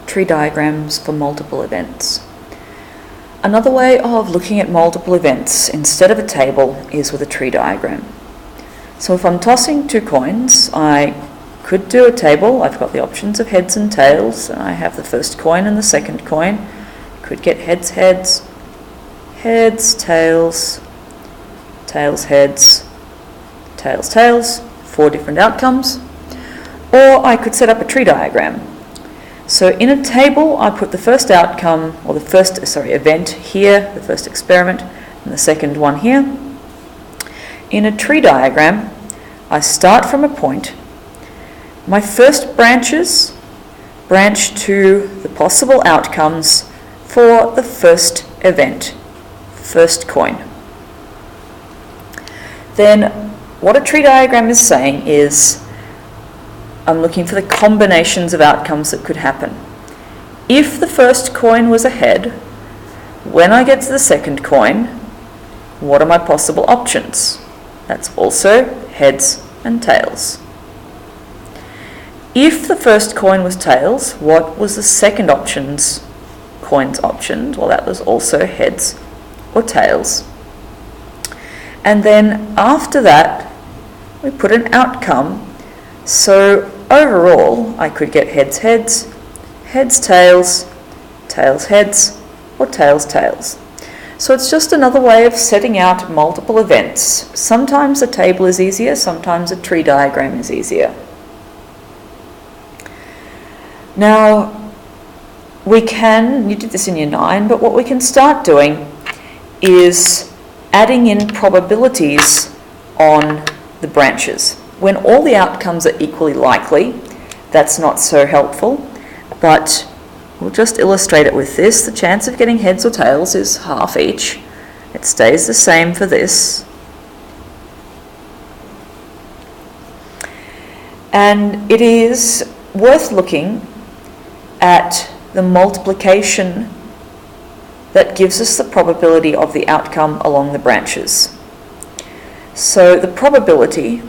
tree diagrams for multiple events. Another way of looking at multiple events instead of a table is with a tree diagram. So if I'm tossing 2 coins, I could do a table. I've got the options of heads and tails. I have the first coin and the second coin. Could get heads, heads, heads, tails, tails, heads, tails, tails, 4 different outcomes. Or I could set up a tree diagram. So in a table, I put the first outcome, or the first, event here, the first experiment, and the second one here. In a tree diagram, I start from a point. My first branches branch to the possible outcomes for the first event, first coin. Then what a tree diagram is saying is, I'm looking for the combinations of outcomes that could happen. If the first coin was a head, when I get to the second coin, what are my possible options? That's also heads and tails. If the first coin was tails, what was the second coin's options? Well, that was also heads or tails. And then after that, we put an outcome. So overall, I could get heads, heads, heads, tails, tails, heads, or tails, tails. So it's just another way of setting out multiple events. Sometimes a table is easier, sometimes a tree diagram is easier. Now, you did this in year 9, but what we can start doing is adding in probabilities on the branches. When all the outcomes are equally likely, that's not so helpful, but we'll just illustrate it with this. The chance of getting heads or tails is half each. It stays the same for this. And it is worth looking at the multiplication that gives us the probability of the outcome along the branches. So the probability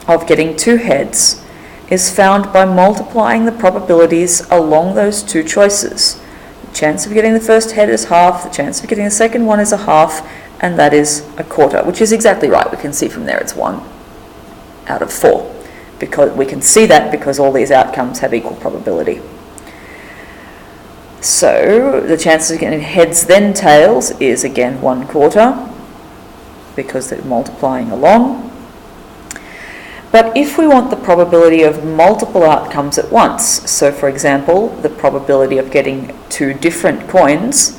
of getting 2 heads is found by multiplying the probabilities along those 2 choices. The chance of getting the first head is half, the chance of getting the second one is a half, and that is a quarter, which is exactly right. We can see from there it's 1 out of 4. Because we can see that because all these outcomes have equal probability. So the chances of getting heads then tails is again 1/4 because they're multiplying along. But if we want the probability of multiple outcomes at once, so for example, the probability of getting 2 different coins,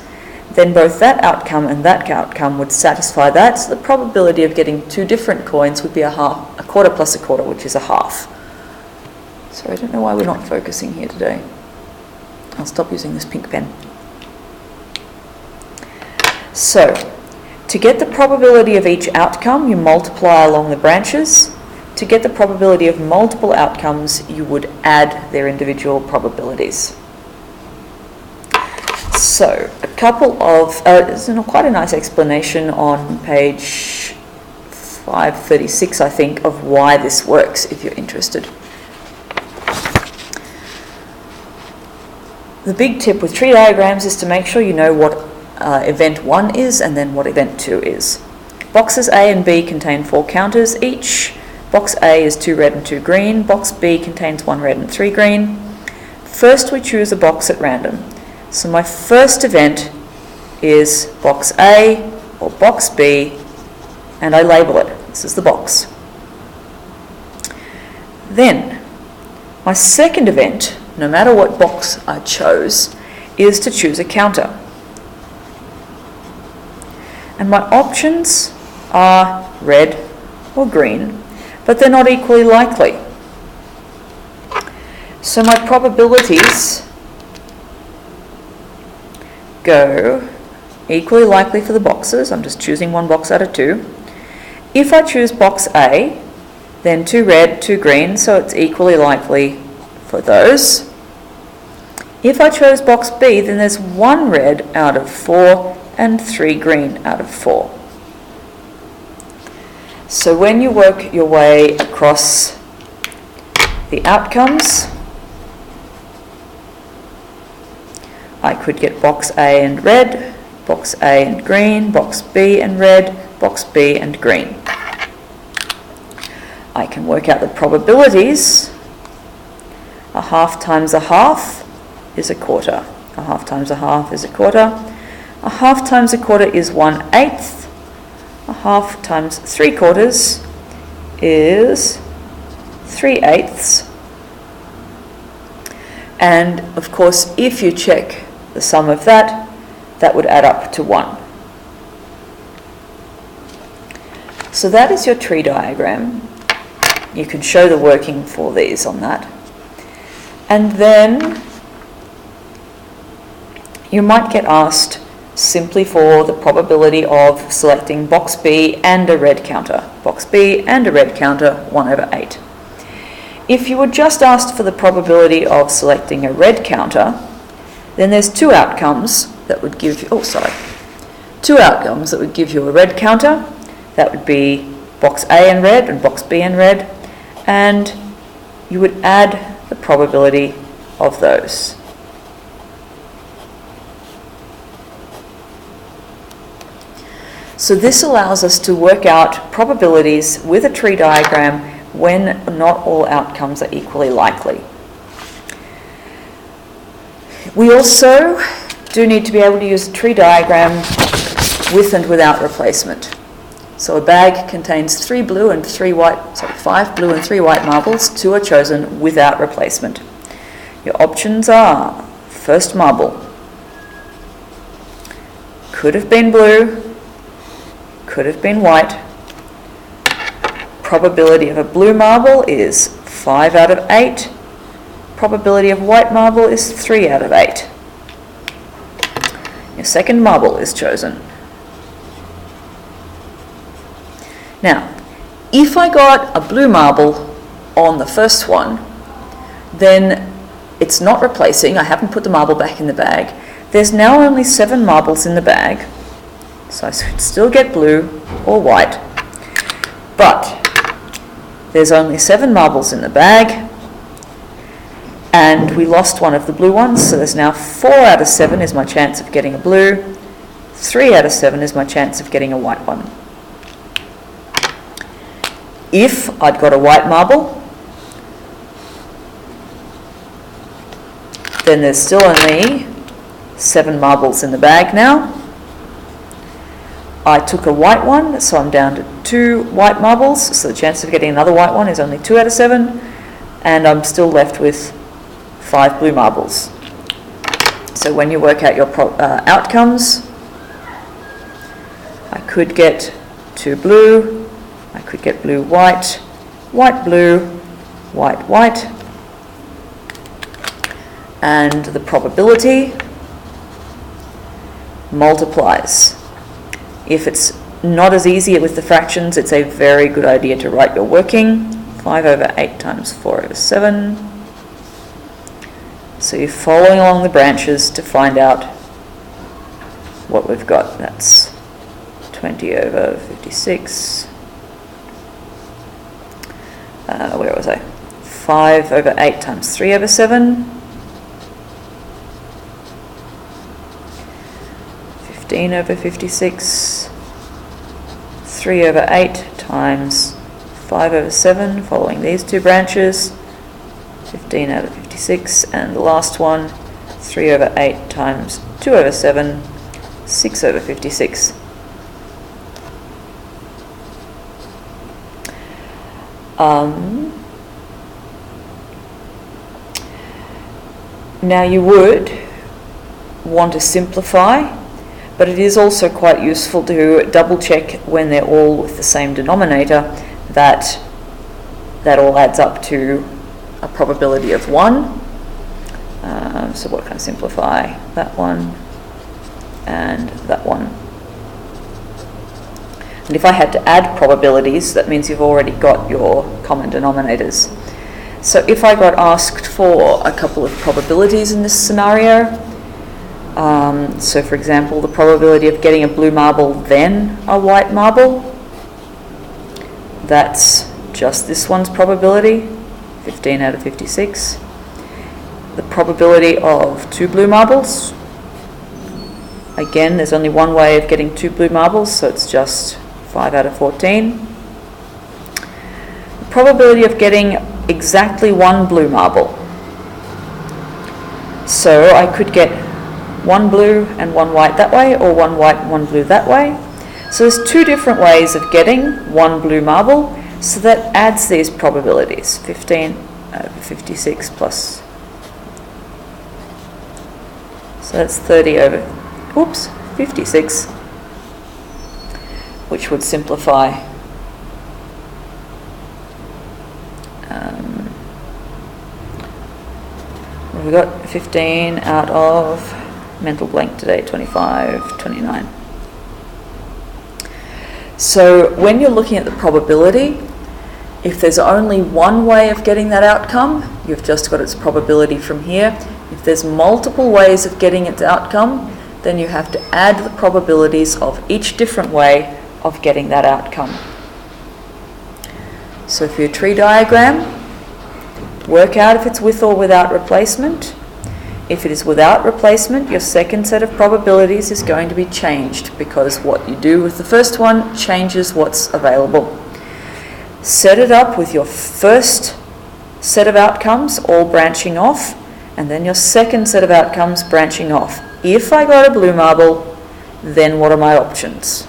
then both that outcome and that outcome would satisfy that. So the probability of getting 2 different coins would be a quarter plus a quarter, which is a half. So I don't know why we're not focusing here today. I'll stop using this pink pen. So, to get the probability of each outcome, you multiply along the branches. To get the probability of multiple outcomes, you would add their individual probabilities. So, a couple of, there's quite a nice explanation on page 536, I think, of why this works, if you're interested. The big tip with tree diagrams is to make sure you know what event 1 is and then what event 2 is. Boxes A and B contain 4 counters each. Box A is 2 red and 2 green. Box B contains 1 red and 3 green. First we choose a box at random. So my first event is box A or box B, and I label it. This is the box. Then my second event, no matter what box I chose, is to choose a counter. And my options are red or green, but they're not equally likely. So my probabilities go equally likely for the boxes. I'm just choosing 1 box out of 2. If I choose box A, then 2 red, 2 green, so it's equally likely for those. If I chose box B, then there's 1 red out of 4 and 3 green out of 4. So when you work your way across the outcomes, I could get box A and red, box A and green, box B and red, box B and green. I can work out the probabilities. A half times a half is a quarter. A half times a half is a quarter. A half times a quarter is 1/8. A half times 3/4 is 3/8. And of course, if you check the sum of that, that would add up to 1. So that is your tree diagram. You can show the working for these on that. And then you might get asked simply for the probability of selecting box B and a red counter. Box B and a red counter, 1/8. If you were just asked for the probability of selecting a red counter, then there's two outcomes that would give you, two outcomes that would give you a red counter. That would be box A and red and box B and red, and you would add the probability of those. So this allows us to work out probabilities with a tree diagram when not all outcomes are equally likely. We also do need to be able to use a tree diagram with and without replacement. So a bag contains 5 blue and 3 white marbles. 2 are chosen without replacement. Your options are: first marble could have been blue, could have been white. Probability of a blue marble is 5 out of 8. Probability of white marble is 3 out of 8. Your second marble is chosen. Now, if I got a blue marble on the first one, then it's not replacing. I haven't put the marble back in the bag. There's now only 7 marbles in the bag, so I should still get blue or white. But there's only 7 marbles in the bag, and we lost one of the blue ones, so there's now 4 out of 7 is my chance of getting a blue, 3 out of 7 is my chance of getting a white one. If I'd got a white marble, then there's still only 7 marbles in the bag now. I took a white one, so I'm down to 2 white marbles, so the chance of getting another white one is only 2 out of 7, and I'm still left with 5 blue marbles. So when you work out your outcomes, I could get 2 blue, I could get blue white, white blue, white white, and the probability multiplies. If it's not as easy with the fractions, it's a very good idea to write your working. 5 over 8 times 4 over 7. So you're following along the branches to find out what we've got. That's 20 over 56. Where was I? 5 over 8 times 3 over 7. 15 over 56. 3 over 8 times 5 over 7, following these two branches. 15 over 56. And the last one, 3 over 8 times 2 over 7. 6 over 56. Now you would want to simplify, but it is also quite useful to double check when they're all with the same denominator that all adds up to a probability of 1. So what can I simplify? That one and that one. And if I had to add probabilities, that means you've already got your common denominators. So if I got asked for a couple of probabilities in this scenario, so for example, the probability of getting a blue marble then a white marble, that's just this one's probability, 15 out of 56. The probability of 2 blue marbles, Again, there's only one way of getting 2 blue marbles, so it's just 5 out of 14. The probability of getting exactly 1 blue marble. So I could get 1 blue and 1 white that way, or 1 white and 1 blue that way. So there's 2 different ways of getting 1 blue marble, so that adds these probabilities. 15 over 56 plus, so that's 30 over, 56, which would simplify we've got 15 out of, mental blank today, 25, 29. So when you're looking at the probability, if there's only one way of getting that outcome, you've just got its probability from here. If there's multiple ways of getting its outcome, then you have to add the probabilities of each different way of getting that outcome. So for your tree diagram, work out if it's with or without replacement. If it is without replacement, your second set of probabilities is going to be changed, because what you do with the first one changes what's available. Set it up with your first set of outcomes all branching off, and then your second set of outcomes branching off. If I got a blue marble, then what are my options?